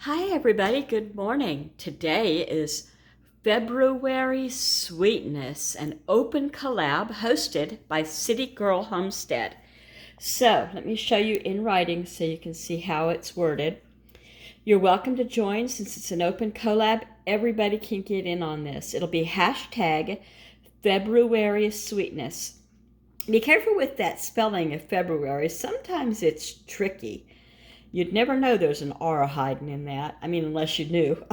Hi everybody, good morning. Today is February Sweetness, an open collab hosted by City Girl Homestead. So let me show you in writing so you can see how it's worded. You're welcome to join since it's an open collab. Everybody can get in on this. It'll be hashtag February Sweetness. Be careful with that spelling of February. Sometimes it's tricky. You'd never know there's an R hiding in that. I mean, unless you knew.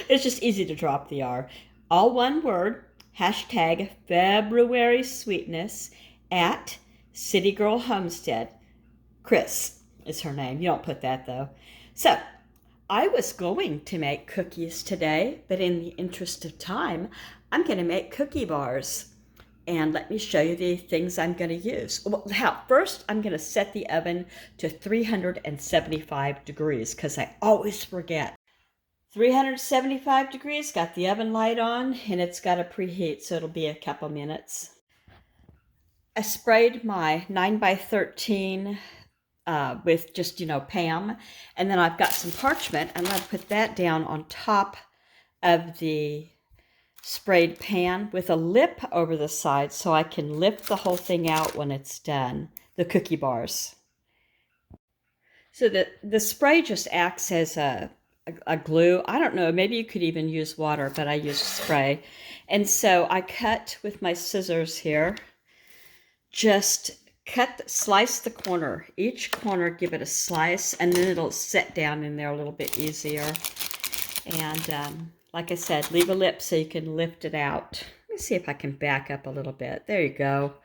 It's just easy to drop the R. All one word, hashtag February Sweetness at City Girl Homestead. Kris is her name. You don't put that, though. So, I was going to make cookies today, but in the interest of time, I'm going to make cookie bars. And let me show you the things I'm going to use. Well, first, I'm going to set the oven to 375 degrees because I always forget. 375 degrees, got the oven light on, and it's got to preheat, so it'll be a couple minutes. I sprayed my 9x13 with just, Pam, and then I've got some parchment. I'm going to put that down on top of the sprayed pan with a lip over the side so I can lift the whole thing out when it's done, the cookie bars. So the spray just acts as a glue. I don't know, maybe you could even use water, but I use spray. And so I cut with my scissors here, just slice the corner. Each corner, give it a slice, and then it'll set down in there a little bit easier. And like I said, leave a lip so you can lift it out. Let me see if I can back up a little bit. There you go.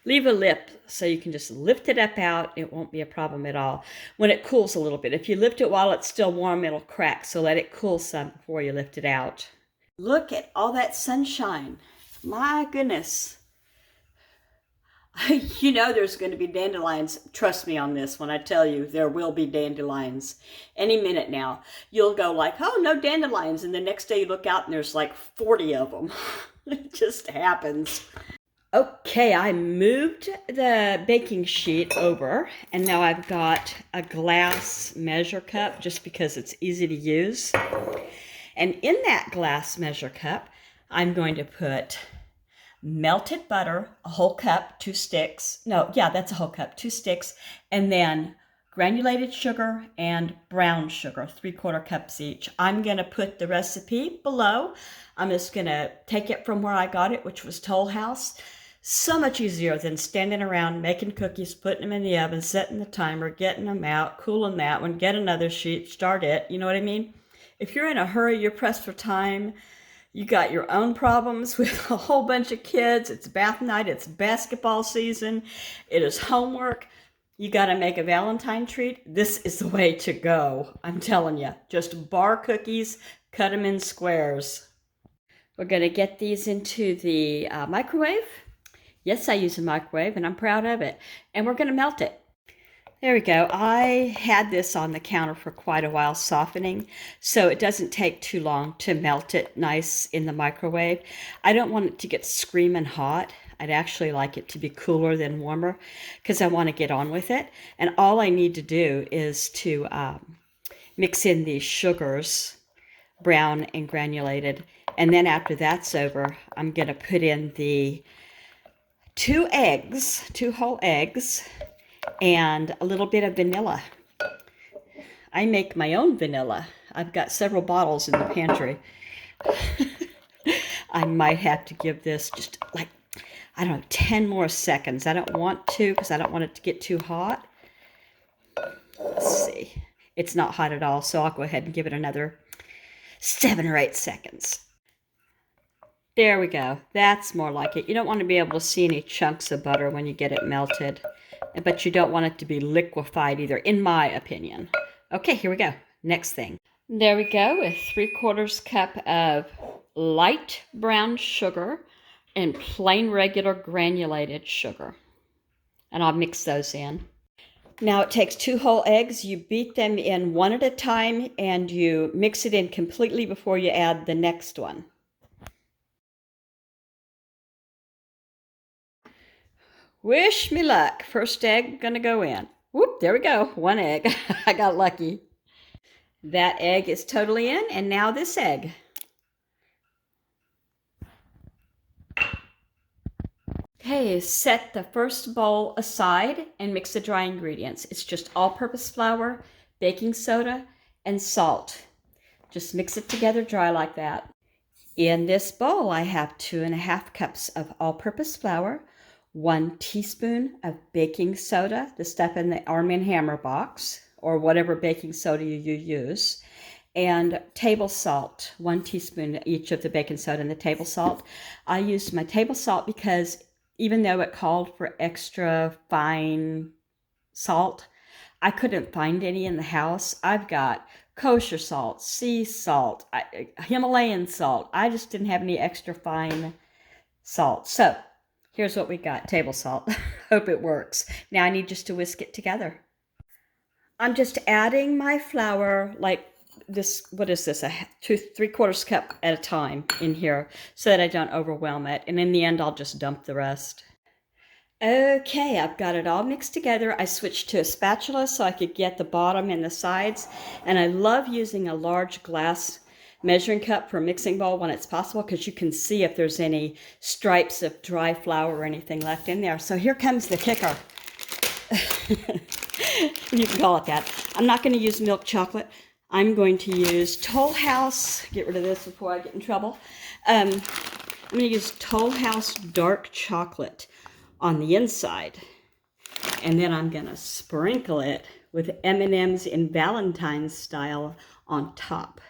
Leave a lip so you can just lift it up out. It won't be a problem at all when it cools a little bit. If you lift it while it's still warm, it'll crack. So let it cool some before you lift it out. Look at all that sunshine. My goodness. You know there's going to be dandelions. Trust me on this when I tell you there will be dandelions. Any minute now. You'll go like, oh, no dandelions. And the next day you look out and there's like 40 of them. It just happens. Okay, I moved the baking sheet over. And now I've got a glass measure cup just because it's easy to use. And in that glass measure cup, I'm going to put melted butter, a whole cup, 2 sticks. No, yeah, that's a whole cup, 2 sticks. And then granulated sugar and brown sugar, 3/4 cups each. I'm going to put the recipe below. I'm just going to take it from where I got it, which was Toll House. So much easier than standing around making cookies, putting them in the oven, setting the timer, getting them out, cooling that one, get another sheet, start it. You know what I mean? If you're in a hurry, you're pressed for time, you got your own problems with a whole bunch of kids. It's bath night. It's basketball season. It is homework. You got to make a Valentine treat. This is the way to go. I'm telling you. Just bar cookies. Cut them in squares. We're going to get these into the microwave. Yes, I use a microwave, and I'm proud of it. And we're going to melt it. There we go. I had this on the counter for quite a while softening, so it doesn't take too long to melt it nice in the microwave. I don't want it to get screaming hot. I'd actually like it to be cooler than warmer because I want to get on with it. And all I need to do is to mix in these sugars, brown and granulated. And then after that's over, I'm going to put in the 2 eggs, 2 whole eggs, and a little bit of vanilla. I make my own vanilla. I've got several bottles in the pantry. I might have to give this just like, 10 more seconds. I don't want to because I don't want it to get too hot. Let's see. It's not hot at all, so I'll go ahead and give it another 7 or 8 seconds. There we go. That's more like it. You don't want to be able to see any chunks of butter when you get it melted. But you don't want it to be liquefied either, in my opinion. Okay, here we go. Next thing. There we go, with 3/4 cup of light brown sugar and plain regular granulated sugar. And I'll mix those in. Now it takes 2 whole eggs. You beat them in one at a time and you mix it in completely before you add the next one. Wish me luck. First egg gonna go in. Whoop, there we go. 1 egg. I got lucky. That egg is totally in, and now this egg. Okay, set the first bowl aside and mix the dry ingredients. It's just all-purpose flour, baking soda, and salt. Just mix it together dry like that. In this bowl, I have 2½ cups of all-purpose flour, 1 teaspoon of baking soda, the stuff in the Arm & Hammer box, or whatever baking soda you use, and table salt, 1 teaspoon each of the baking soda and the table salt. I used my table salt because even though it called for extra fine salt, I couldn't find any in the house. I've got kosher salt, sea salt, Himalayan salt. I just didn't have any extra fine salt. So here's what we got, table salt. Hope it works. Now I need just to whisk it together. I'm just adding my flour like this, what is this, a 3/4 cup at a time in here so that I don't overwhelm it. And in the end, I'll just dump the rest. Okay, I've got it all mixed together. I switched to a spatula so I could get the bottom and the sides. And I love using a large glass measuring cup for a mixing bowl when it's possible because you can see if there's any stripes of dry flour or anything left in there. So here comes the kicker. You can call it that. I'm not going to use milk chocolate. I'm going to use Toll House. Get rid of this before I get in trouble. I'm going to use Toll House dark chocolate on the inside. And then I'm going to sprinkle it with M&Ms in Valentine style on top.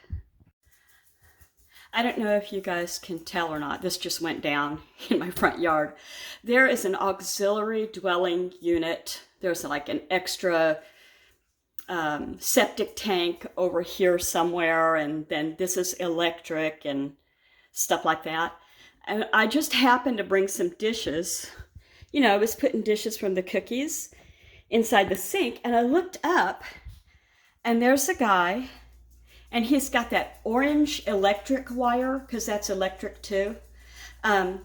I don't know if you guys can tell or not. This just went down in my front yard. There is an auxiliary dwelling unit. There's like an extra septic tank over here somewhere, and then this is electric and stuff like that. And I just happened to bring some dishes. You know, I was putting dishes from the cookies inside the sink, and I looked up, and there's a guy, and he's got that orange electric wire, because that's electric too. And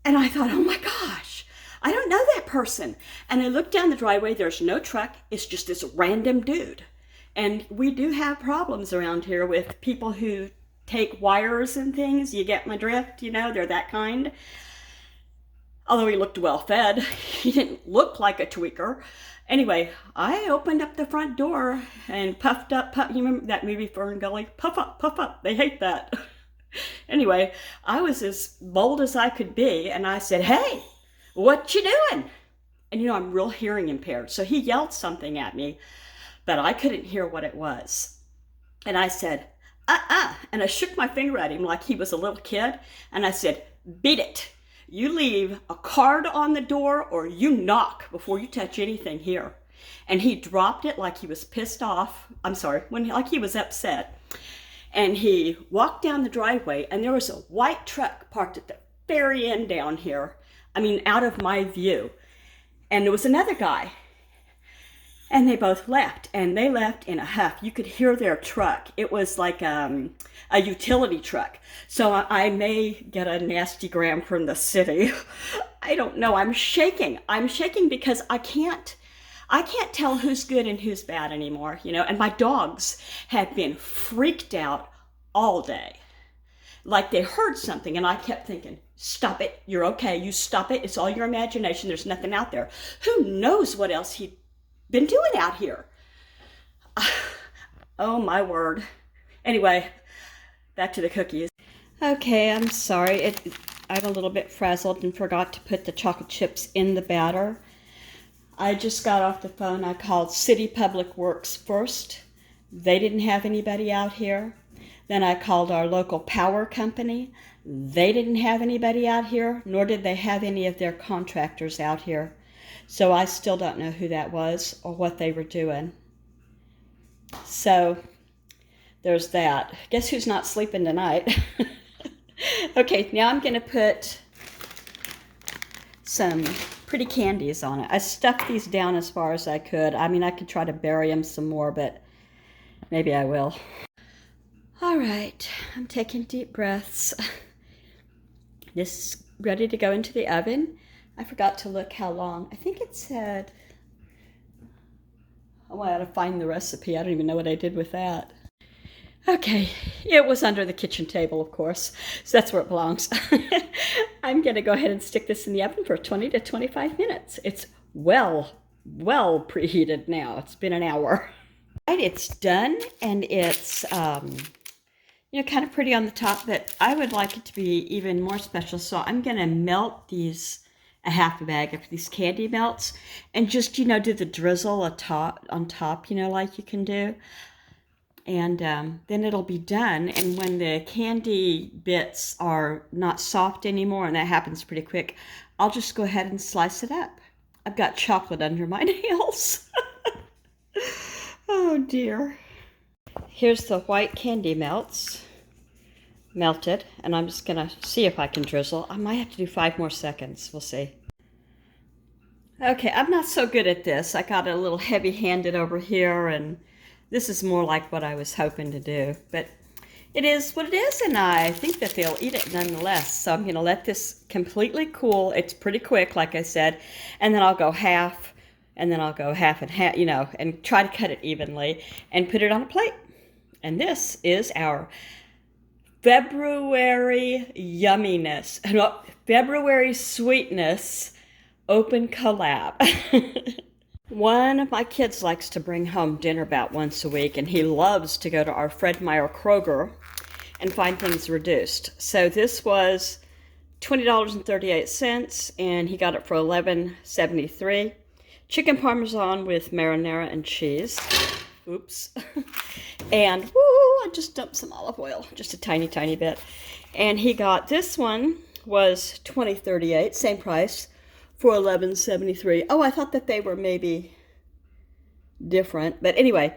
I thought, oh my gosh, I don't know that person. And I looked down the driveway, there's no truck, it's just this random dude. And we do have problems around here with people who take wires and things. You get my drift, you know, they're that kind. Although he looked well fed, he didn't look like a tweaker. Anyway, I opened up the front door and puffed up, you remember that movie Fern Gully? Puff up, they hate that. Anyway, I was as bold as I could be, and I said, hey, what you doing? And you know, I'm real hearing impaired, so he yelled something at me, but I couldn't hear what it was. And I said, and I shook my finger at him like he was a little kid, and I said, beat it. You leave a card on the door or you knock before you touch anything here. And he dropped it like he was pissed off. I'm sorry, like he was upset. And he walked down the driveway, and there was a white truck parked at the very end down here. I mean, out of my view. And there was another guy. And they both left, and they left in a huff. You could hear their truck. It was like a utility truck. So I may get a nasty gram from the city. I don't know. I'm shaking. I'm shaking because I can't tell who's good and who's bad anymore, you know. And my dogs have been freaked out all day. Like they heard something, and I kept thinking, stop it. You're okay. You stop it. It's all your imagination. There's nothing out there. Who knows what else he'd been doing out here? Oh my word. Anyway, back to the cookies. Okay, I'm sorry. I'm a little bit frazzled and forgot to put the chocolate chips in the batter. I just got off the phone. I called City Public Works first. They didn't have anybody out here. Then I called our local power company. They didn't have anybody out here, nor did they have any of their contractors out here. So I still don't know who that was or what they were doing. So there's that. Guess who's not sleeping tonight? Okay, now I'm going to put some pretty candies on it. I stuffed these down as far as I could. I mean, I could try to bury them some more, but maybe I will. All right, I'm taking deep breaths. This is ready to go into the oven. I forgot to look how long. I think it said, Oh, I ought to find the recipe. I don't even know what I did with that. Okay, it was under the kitchen table, of course, so that's where it belongs. I'm going to go ahead and stick this in the oven for 20 to 25 minutes. It's well preheated now. It's been an hour. Right, it's done, and it's kind of pretty on the top, but I would like it to be even more special. So I'm going to melt a half a bag of these candy melts, and just, do the drizzle on top, like you can do. And then it'll be done. And when the candy bits are not soft anymore, and that happens pretty quick, I'll just go ahead and slice it up. I've got chocolate under my nails. Oh dear. Here's the white candy melts, melted, and I'm just gonna see if I can drizzle. I might have to do 5 more seconds. We'll see. Okay, I'm not so good at this. I got a little heavy-handed over here, and this is more like what I was hoping to do, but it is what it is, and I think that they'll eat it nonetheless. So I'm going to let this completely cool. It's pretty quick, like I said, and then I'll go half, and then I'll go half and half, and try to cut it evenly and put it on a plate. And this is our February yumminess, February sweetness open collab. One of my kids likes to bring home dinner about once a week, and he loves to go to our Fred Meyer Kroger and find things reduced. So this was $20.38, and he got it for $11.73. Chicken Parmesan with marinara and cheese. Oops. And, woo, I just dumped some olive oil, just a tiny, tiny bit. And he got, this one was $20.38, same price, for $11.73. Oh, I thought that they were maybe different. But anyway,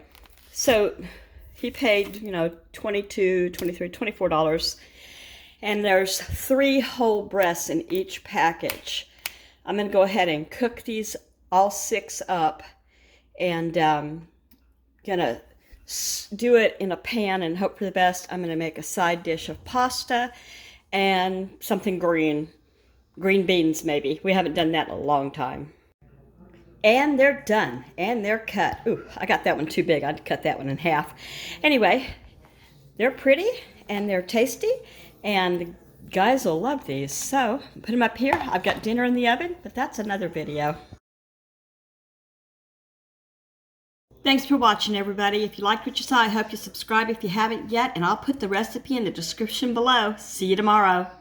so he paid, $22, $23, $24. And there's 3 whole breasts in each package. I'm going to go ahead and cook these all 6 up. And going to do it in a pan and hope for the best. I'm going to make a side dish of pasta and something green. Green beans, maybe. We haven't done that in a long time. And they're done. And they're cut. Ooh, I got that one too big. I'd cut that one in half. Anyway, they're pretty and they're tasty. And the guys will love these. So, put them up here. I've got dinner in the oven, but that's another video. Thanks for watching, everybody. If you liked what you saw, I hope you subscribe if you haven't yet. And I'll put the recipe in the description below. See you tomorrow.